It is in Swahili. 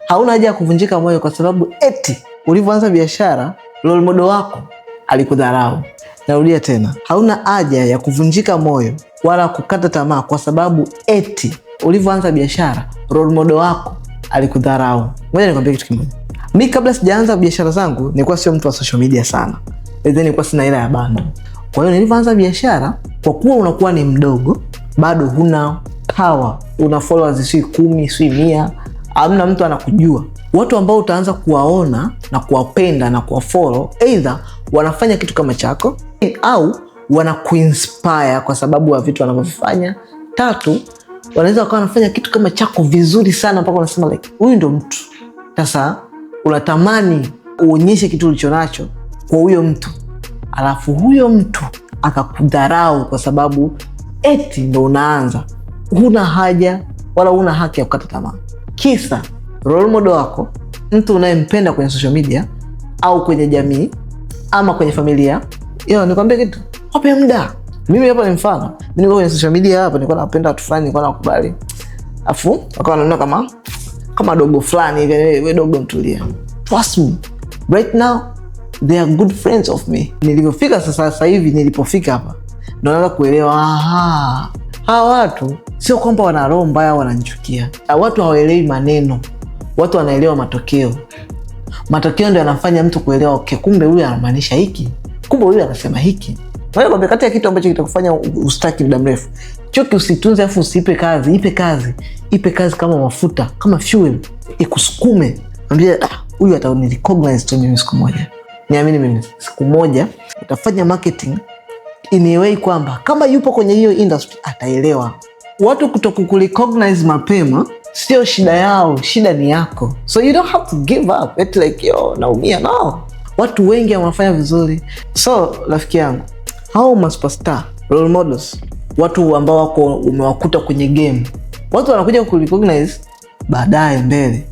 Hauna haja ya kuvunjika moyo kwa sababu eti ulivyoanza biashara role model wako alikudharau. Narudia tena, hauna haja ya kuvunjika moyo wala kukata tamaa kwa sababu eti ulivyoanza biashara role model wako alikudharau. Ngoja nikwambie kitu kimoja. Mimi kabla sijaanza biashara zangu nilikuwa sio mtu wa social media sana. Nilikuwa sina hela ya bando. Kwa hiyo nilivyoanza biashara, kwa kuwa unakuwa ni mdogo, bado huna power, una followers si 10, si 100, hamna mtu anakujua. Watu ambao utaanza kuwaona na kuwapenda na kuwafollow, either wanafanya kitu kama chako au wanakuinspire kwa sababu ya vitu wanavyofanya. 3, wanaweza wakawa wanafanya kitu kama chako vizuri sana mpaka unasema like huyu ndo mtu. Sasa unatamani uonyeshe kitu ulichonacho kwa huyo mtu, alafu huyo mtu akakudharau kwa sababu eti ndo unaanza. Huna haja wala huna haki ya kukata tamaa. Kisa role model wako, mtu unayempenda kwenye social media au kwenye jamii ama kwenye familia, nikwambie kitu, wape muda. Mimi hapa ni mfano. Mimi niko kwenye social media hapa, nilikuwa napenda watu fulani, nilikuwa nakubali. Afu wakawa wanaona kama dogo fulani hivi, wewe dogo mtulia. Trust me. Right now they are good friends of me. Nilipofika sasa hivi nilipofika hapa ndio naanza kuelewa, hawa watu sio kwamba wana roho mbaya wananichukia. Watu hawaelewi maneno. Watu wanaelewa matokeo. Matokeo ndio yanafanya mtu kuelewa, okay, kumbe huyu anamaanisha hiki. Kumbe huyu anasema hiki. Kwa hiyo kati ya kitu ambacho kitakufanya ustaki muda mrefu, choki usitunze afu usipe kazi. Ipe kazi kama mafuta, kama fuel, ikusukume. Ambia huyu atanirecognize tu mimi siku moja. Niamini mimi, siku moja utafanya marketing in a way kwamba kama yupo kwenye hiyo industry ataelewa. Watu kutokurecognize mapema sio shida yao, shida ni yako. So you don't have to give up. It's like naumia, no. Watu wengi wanafanya vizuri. So rafiki yangu, hao superstar, role models, watu ambao wako umewakuta kwenye game, watu wanakuja kurecognize baadaye mbele.